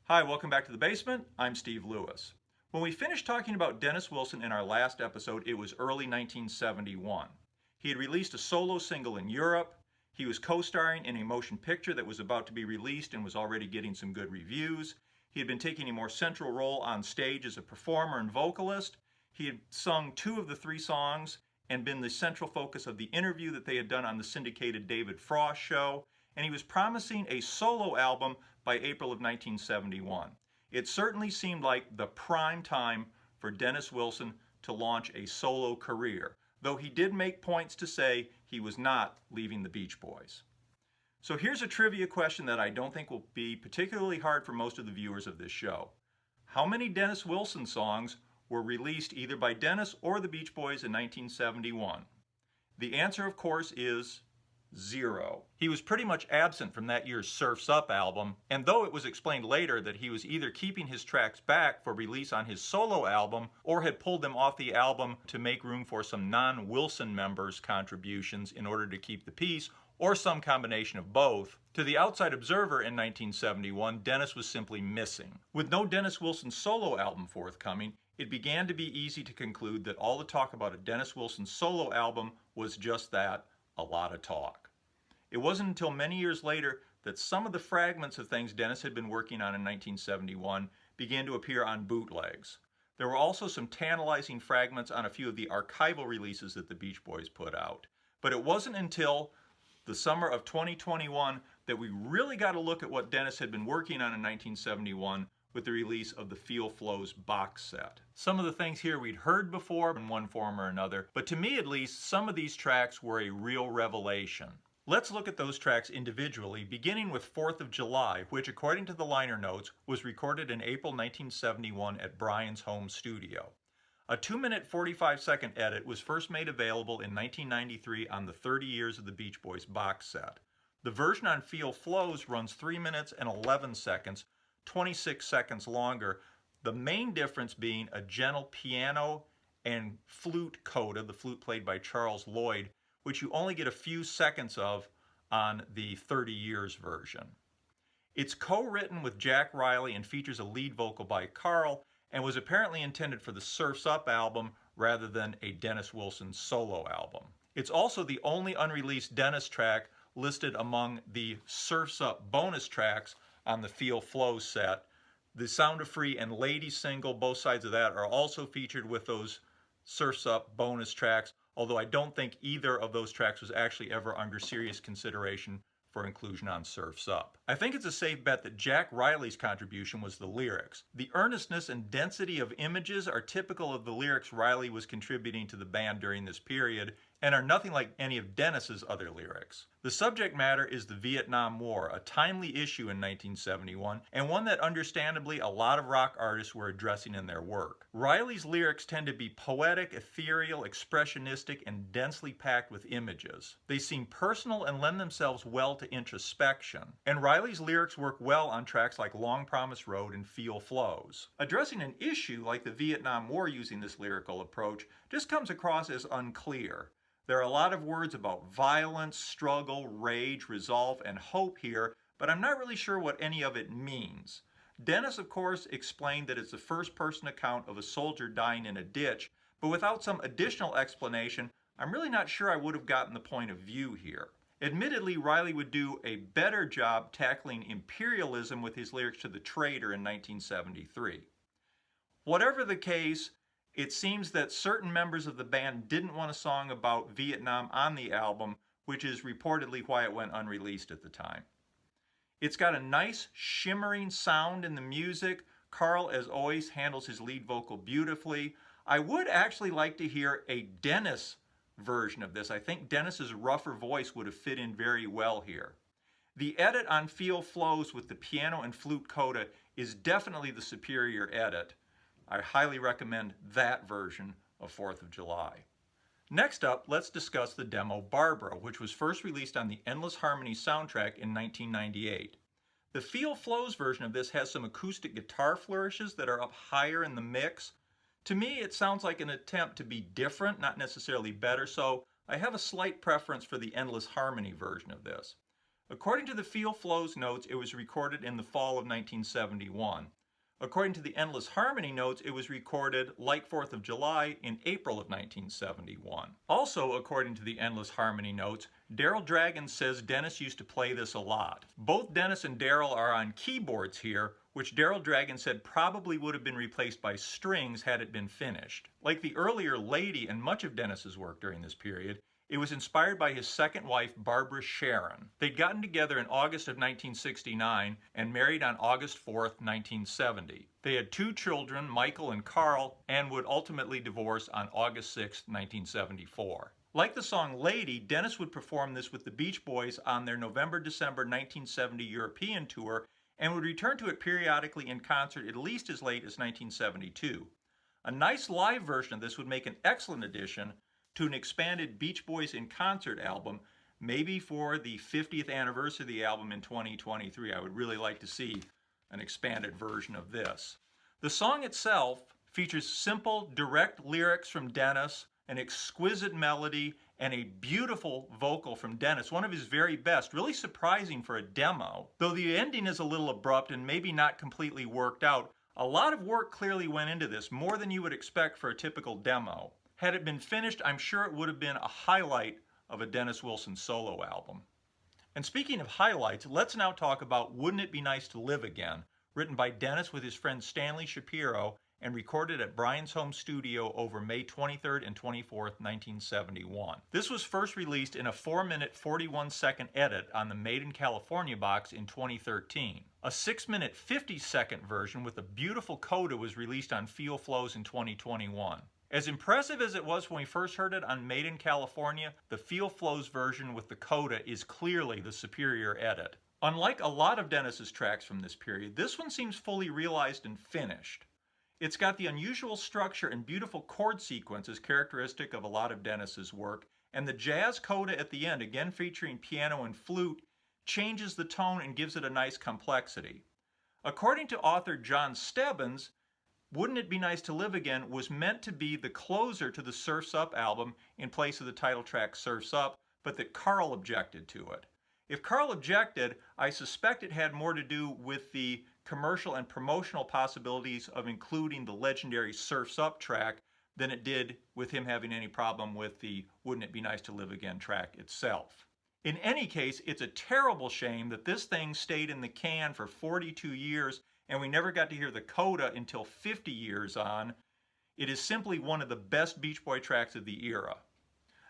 Hi, welcome back to the basement. I'm Steve Lewis. When we finished talking about Dennis Wilson in our last episode, it was early 1971. He had released a solo single in Europe. He was co-starring in a motion picture that was about to be released and was already getting some good reviews. He had been taking a more central role on stage as a performer and vocalist. He had sung 2 of the 3 songs and been the central focus of the interview that they had done on the syndicated David Frost show. And he was promising a solo album by April of 1971. It certainly seemed like the prime time for Dennis Wilson to launch a solo career, though he did make points to say he was not leaving the Beach Boys. So here's a trivia question that I don't think will be particularly hard for most of the viewers of this show. How many Dennis Wilson songs were released either by Dennis or the Beach Boys in 1971? The answer, of course, is 0. He was pretty much absent from that year's Surf's Up album, and though it was explained later that he was either keeping his tracks back for release on his solo album or had pulled them off the album to make room for some non-Wilson members' contributions in order to keep the peace, or some combination of both, to the outside observer in 1971, Dennis was simply missing. With no Dennis Wilson solo album forthcoming, it began to be easy to conclude that all the talk about a Dennis Wilson solo album was just that, a lot of talk. It wasn't until many years later that some of the fragments of things Dennis had been working on in 1971 began to appear on bootlegs. There were also some tantalizing fragments on a few of the archival releases that the Beach Boys put out. But it wasn't until the summer of 2021 that we really got a look at what Dennis had been working on in 1971 with the release of the Feel Flows box set. Some of the things here we'd heard before in one form or another, but to me at least, some of these tracks were a real revelation. Let's look at those tracks individually, beginning with 4th of July, which according to the liner notes was recorded in April 1971 at Brian's home studio. A 2-minute 45-second edit was first made available in 1993 on the 30 Years of the Beach Boys box set. The version on Feel Flows runs 3 minutes and 11 seconds, 26 seconds longer, the main difference being a gentle piano and flute coda, the flute played by Charles Lloyd, which you only get a few seconds of on the 30 Years version. It's co-written with Jack Riley and features a lead vocal by Carl, and was apparently intended for the Surf's Up album rather than a Dennis Wilson solo album. It's also the only unreleased Dennis track listed among the Surf's Up bonus tracks on the Feel Flow set. The Sound of Free and Lady single, both sides of that, are also featured with those Surf's Up bonus tracks, although I don't think either of those tracks was actually ever under serious consideration for inclusion on Surf's Up. I think it's a safe bet that Jack Riley's contribution was the lyrics. The earnestness and density of images are typical of the lyrics Riley was contributing to the band during this period, and are nothing like any of Dennis's other lyrics. The subject matter is the Vietnam War, a timely issue in 1971, and one that understandably a lot of rock artists were addressing in their work. Riley's lyrics tend to be poetic, ethereal, expressionistic, and densely packed with images. They seem personal and lend themselves well to introspection, and Riley's lyrics work well on tracks like Long Promised Road and Feel Flows. Addressing an issue like the Vietnam War using this lyrical approach just comes across as unclear. There are a lot of words about violence, struggle, rage, resolve, and hope here, but I'm not really sure what any of it means. Dennis, of course, explained that it's the first-person account of a soldier dying in a ditch, but without some additional explanation, I'm really not sure I would have gotten the point of view here. Admittedly, Riley would do a better job tackling imperialism with his lyrics to The Traitor in 1973. Whatever the case, it seems that certain members of the band didn't want a song about Vietnam on the album, which is reportedly why it went unreleased at the time. It's got a nice shimmering sound in the music. Carl, as always, handles his lead vocal beautifully. I would actually like to hear a Dennis version of this. I think Dennis's rougher voice would have fit in very well here. The edit on Feel Flows with the piano and flute coda is definitely the superior edit. I highly recommend that version of 4th of July. Next up, let's discuss the demo Barbara, which was first released on the Endless Harmony soundtrack in 1998. The Feel Flows version of this has some acoustic guitar flourishes that are up higher in the mix. To me, it sounds like an attempt to be different, not necessarily better, so I have a slight preference for the Endless Harmony version of this. According to the Feel Flows notes, it was recorded in the fall of 1971. According to the Endless Harmony notes, it was recorded, like 4th of July, in April of 1971. Also, according to the Endless Harmony notes, Daryl Dragon says Dennis used to play this a lot. Both Dennis and Daryl are on keyboards here, which Daryl Dragon said probably would have been replaced by strings had it been finished. Like the earlier Lady and much of Dennis's work during this period, it was inspired by his second wife, Barbara Sharon. They'd gotten together in August of 1969 and married on August 4th, 1970. They had 2 children, Michael and Carl, and would ultimately divorce on August 6, 1974. Like the song Lady, Dennis would perform this with the Beach Boys on their November-December 1970 European tour and would return to it periodically in concert at least as late as 1972. A nice live version of this would make an excellent addition to an expanded Beach Boys in Concert album, maybe for the 50th anniversary of the album in 2023. I would really like to see an expanded version of this. The song itself features simple, direct lyrics from Dennis, an exquisite melody, and a beautiful vocal from Dennis, one of his very best, really surprising for a demo. Though the ending is a little abrupt and maybe not completely worked out, a lot of work clearly went into this, more than you would expect for a typical demo. Had it been finished, I'm sure it would have been a highlight of a Dennis Wilson solo album. And speaking of highlights, let's now talk about Wouldn't It Be Nice to Live Again, written by Dennis with his friend Stanley Shapiro and recorded at Brian's home studio over May 23rd and 24th, 1971. This was first released in a 4-minute, 41-second edit on the Made in California box in 2013. A 6-minute, 50-second version with a beautiful coda was released on Feel Flows in 2021. As impressive as it was when we first heard it on Made in California, the Feel Flows version with the coda is clearly the superior edit. Unlike a lot of Dennis's tracks from this period, this one seems fully realized and finished. It's got the unusual structure and beautiful chord sequences characteristic of a lot of Dennis's work, and the jazz coda at the end, again featuring piano and flute, changes the tone and gives it a nice complexity. According to author John Stebbins, Wouldn't It Be Nice to Live Again was meant to be the closer to the Surf's Up album in place of the title track Surf's Up, but that Carl objected to it. If Carl objected, I suspect it had more to do with the commercial and promotional possibilities of including the legendary Surf's Up track than it did with him having any problem with the Wouldn't It Be Nice to Live Again track itself. In any case, it's a terrible shame that this thing stayed in the can for 42 years and we never got to hear the coda until 50 years on. It is simply one of the best Beach Boy tracks of the era.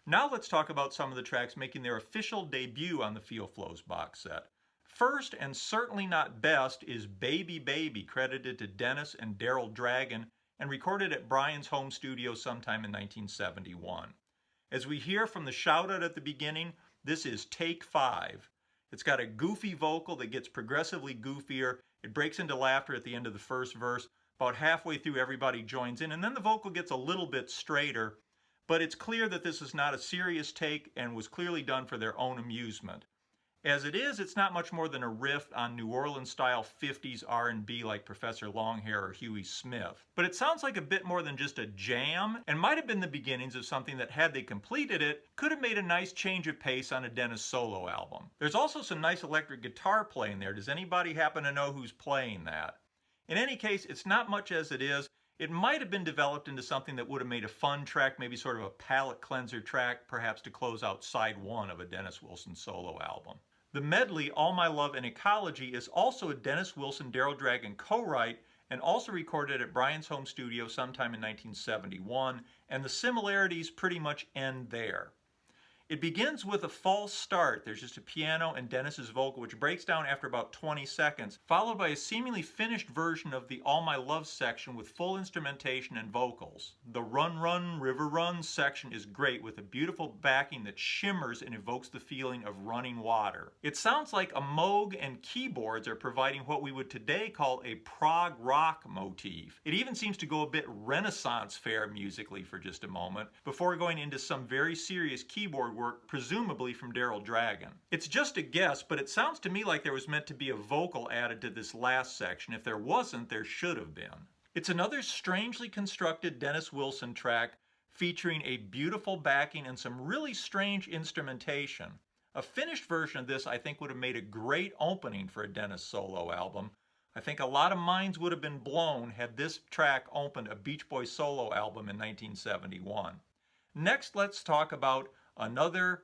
Now let's talk about some of the tracks making their official debut on the Feel Flows box set. First, and certainly not best, is Baby Baby, credited to Dennis and Daryl Dragon and recorded at Brian's home studio sometime in 1971. As we hear from the shout-out at the beginning, this is take 5. It's got a goofy vocal that gets progressively goofier. It breaks into laughter at the end of the first verse. About halfway through, everybody joins in, and then the vocal gets a little bit straighter. But it's clear that this is not a serious take and was clearly done for their own amusement. As it is, it's not much more than a riff on New Orleans-style 50s R&B like Professor Longhair or Huey Smith. But it sounds like a bit more than just a jam, and might have been the beginnings of something that, had they completed it, could have made a nice change of pace on a Dennis solo album. There's also some nice electric guitar playing there. Does anybody happen to know who's playing that? In any case, it's not much as it is. It might have been developed into something that would have made a fun track, maybe sort of a palate cleanser track, perhaps to close out side 1 of a Dennis Wilson solo album. The medley, All My Love and Ecology, is also a Dennis Wilson Daryl Dragon co-write and also recorded at Brian's home studio sometime in 1971, and the similarities pretty much end there. It begins with a false start. There's just a piano and Dennis's vocal, which breaks down after about 20 seconds, followed by a seemingly finished version of the All My Love section with full instrumentation and vocals. The Run Run River Run section is great, with a beautiful backing that shimmers and evokes the feeling of running water. It sounds like a Moog and keyboards are providing what we would today call a prog rock motif. It even seems to go a bit Renaissance fair musically for just a moment, before going into some very serious keyboard work, presumably from Daryl Dragon. It's just a guess, but it sounds to me like there was meant to be a vocal added to this last section. If there wasn't, there should have been. It's another strangely constructed Dennis Wilson track featuring a beautiful backing and some really strange instrumentation. A finished version of this I think would have made a great opening for a Dennis solo album. I think a lot of minds would have been blown had this track opened a Beach Boys solo album in 1971. Next, let's talk about another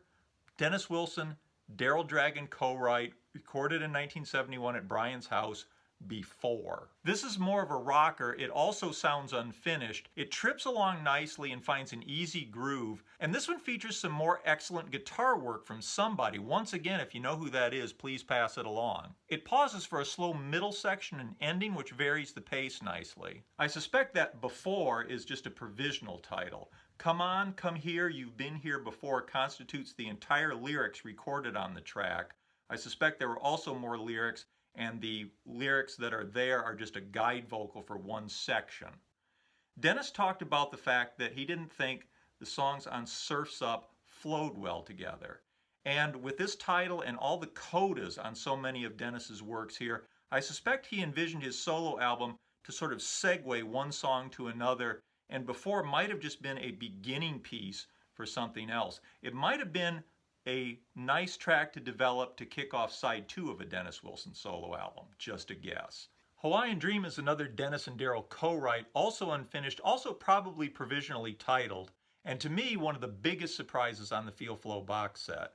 Dennis Wilson, Daryl Dragon co-write, recorded in 1971 at Brian's house, Before. This is more of a rocker. It also sounds unfinished. It trips along nicely and finds an easy groove. And this one features some more excellent guitar work from somebody. Once again, if you know who that is, please pass it along. It pauses for a slow middle section and ending, which varies the pace nicely. I suspect that Before is just a provisional title. Come On, Come Here, You've Been Here Before constitutes the entire lyrics recorded on the track. I suspect there were also more lyrics, and the lyrics that are there are just a guide vocal for one section. Dennis talked about the fact that he didn't think the songs on Surf's Up flowed well together. And with this title and all the codas on so many of Dennis's works here, I suspect he envisioned his solo album to sort of segue one song to another, and Before might have just been a beginning piece for something else. It might have been a nice track to develop to kick off side 2 of a Dennis Wilson solo album, just a guess. Hawaiian Dream is another Dennis and Daryl co-write, also unfinished, also probably provisionally titled, and to me one of the biggest surprises on the Feel Flow box set.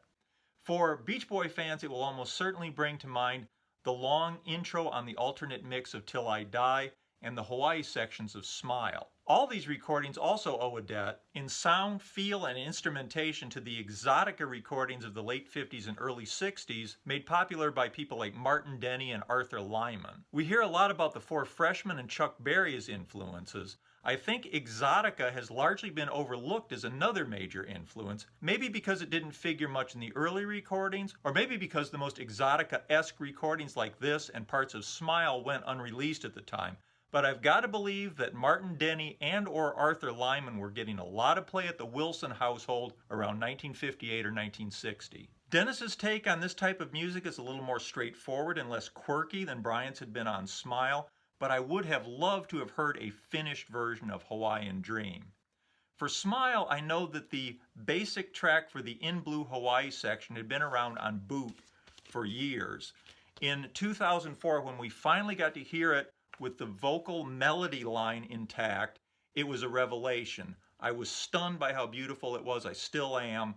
For Beach Boy fans, it will almost certainly bring to mind the long intro on the alternate mix of Till I Die and the Hawaii sections of Smile. All these recordings also owe a debt in sound, feel, and instrumentation to the Exotica recordings of the late 50s and early 60s, made popular by people like Martin Denny and Arthur Lyman. We hear a lot about the Four Freshmen and Chuck Berry as influences. I think Exotica has largely been overlooked as another major influence, maybe because it didn't figure much in the early recordings, or maybe because the most Exotica-esque recordings like this and parts of Smile went unreleased at the time. But I've got to believe that Martin Denny and or Arthur Lyman were getting a lot of play at the Wilson household around 1958 or 1960. Dennis's take on this type of music is a little more straightforward and less quirky than Brian's had been on Smile, but I would have loved to have heard a finished version of Hawaiian Dream. For Smile, I know that the basic track for the In Blue Hawaii section had been around on boot for years. In 2004, when we finally got to hear it with the vocal melody line intact, it was a revelation. I was stunned by how beautiful it was. I still am.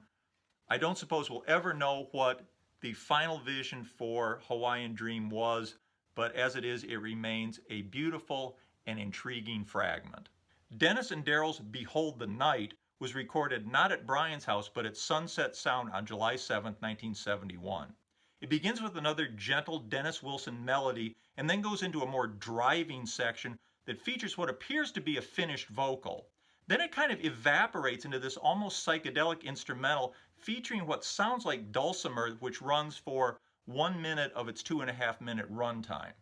I don't suppose we'll ever know what the final vision for Hawaiian Dream was, but as it is, it remains a beautiful and intriguing fragment. Dennis and Daryl's Behold the Night was recorded not at Brian's house, but at Sunset Sound on July 7, 1971. It begins with another gentle Dennis Wilson melody and then goes into a more driving section that features what appears to be a finished vocal. Then it kind of evaporates into this almost psychedelic instrumental featuring what sounds like dulcimer, which runs for 1 minute of its 2.5-minute runtime.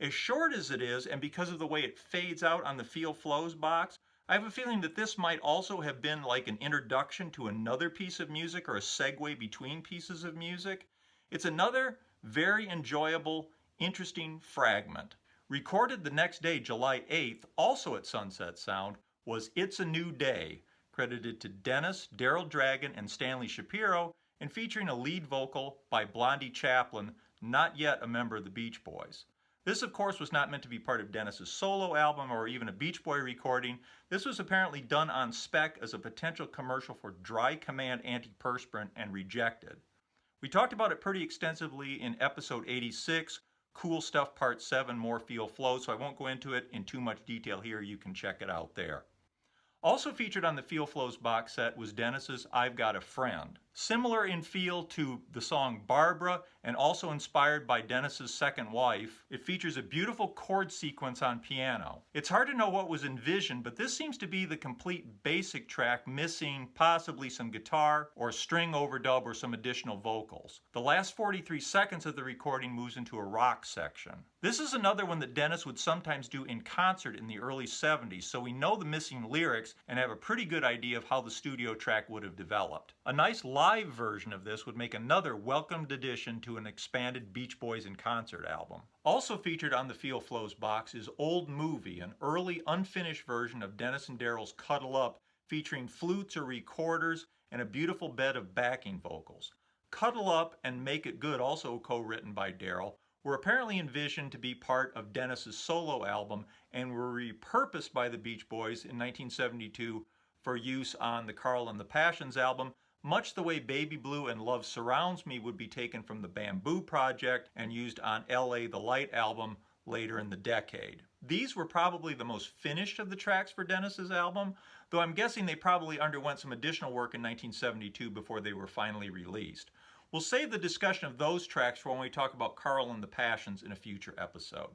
As short as it is, and because of the way it fades out on the Feel Flows box, I have a feeling that this might also have been like an introduction to another piece of music or a segue between pieces of music. It's another very enjoyable, interesting fragment. Recorded the next day, July 8th, also at Sunset Sound, was It's a New Day, credited to Dennis, Daryl Dragon, and Stanley Shapiro, and featuring a lead vocal by Blondie Chaplin, not yet a member of the Beach Boys. This, of course, was not meant to be part of Dennis's solo album or even a Beach Boy recording. This was apparently done on spec as a potential commercial for Dry Command antiperspirant and rejected. We talked about it pretty extensively in episode 86, Cool Stuff Part 7, More Feel Flow, so I won't go into it in too much detail here. You can check it out there. Also featured on the Feel Flows box set was Dennis's I've Got a Friend. Similar in feel to the song Barbara and also inspired by Dennis's second wife, it features a beautiful chord sequence on piano. It's hard to know what was envisioned, but this seems to be the complete basic track, missing possibly some guitar or string overdub or some additional vocals. The last 43 seconds of the recording moves into a rock section. This is another one that Dennis would sometimes do in concert in the early 70s, so we know the missing lyrics and have a pretty good idea of how the studio track would have developed. A nice live version of this would make another welcomed addition to an expanded Beach Boys in concert album. Also featured on the Feel Flows box is Old Movie, an early unfinished version of Dennis and Daryl's Cuddle Up, featuring flutes or recorders and a beautiful bed of backing vocals. Cuddle Up and Make It Good, also co-written by Daryl, were apparently envisioned to be part of Dennis's solo album and were repurposed by the Beach Boys in 1972 for use on the Carl and the Passions album, much the way Baby Blue and Love Surrounds Me would be taken from the Bamboo Project and used on LA The Light album later in the decade. These were probably the most finished of the tracks for Dennis's album, though I'm guessing they probably underwent some additional work in 1972 before they were finally released. We'll save the discussion of those tracks for when we talk about Carl and the Passions in a future episode.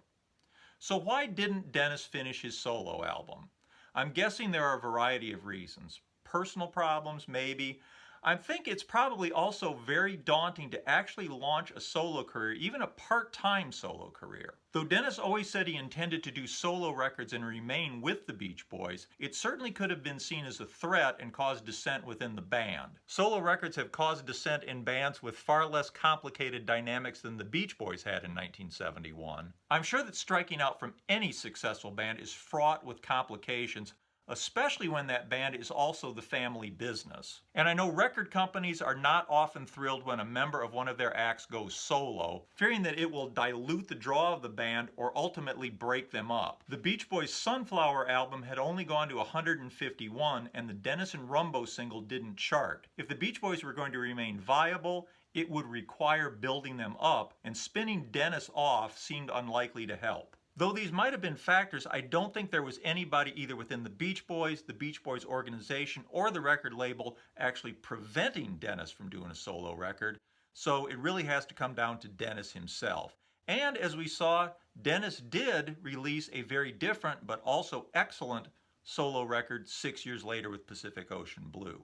So why didn't Dennis finish his solo album? I'm guessing there are a variety of reasons. Personal problems, maybe. I think it's probably also very daunting to actually launch a solo career, even a part-time solo career. Though Dennis always said he intended to do solo records and remain with the Beach Boys, it certainly could have been seen as a threat and caused dissent within the band. Solo records have caused dissent in bands with far less complicated dynamics than the Beach Boys had in 1971. I'm sure that striking out from any successful band is fraught with complications, especially when that band is also the family business. And I know record companies are not often thrilled when a member of one of their acts goes solo, fearing that it will dilute the draw of the band or ultimately break them up. The Beach Boys' Sunflower album had only gone to 151, and the Dennis and Rumbo single didn't chart. If the Beach Boys were going to remain viable, it would require building them up, and spinning Dennis off seemed unlikely to help. Though these might have been factors, I don't think there was anybody either within the Beach Boys organization, or the record label actually preventing Dennis from doing a solo record, so it really has to come down to Dennis himself. And as we saw, Dennis did release a very different but also excellent solo record 6 years later with Pacific Ocean Blue.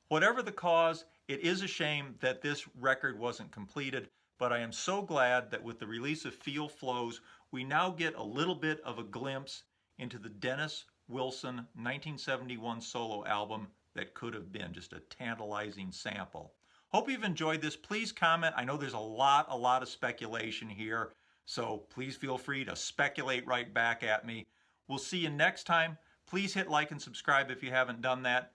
Whatever the cause, it is a shame that this record wasn't completed, but I am so glad that with the release of Feel Flows, we now get a little bit of a glimpse into the Dennis Wilson 1971 solo album that could have been just a tantalizing sample. Hope you've enjoyed this. Please comment. I know there's a lot of speculation here, so please feel free to speculate right back at me. We'll see you next time. Please hit like and subscribe if you haven't done that,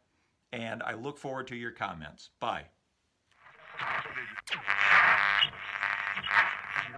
and I look forward to your comments. Bye.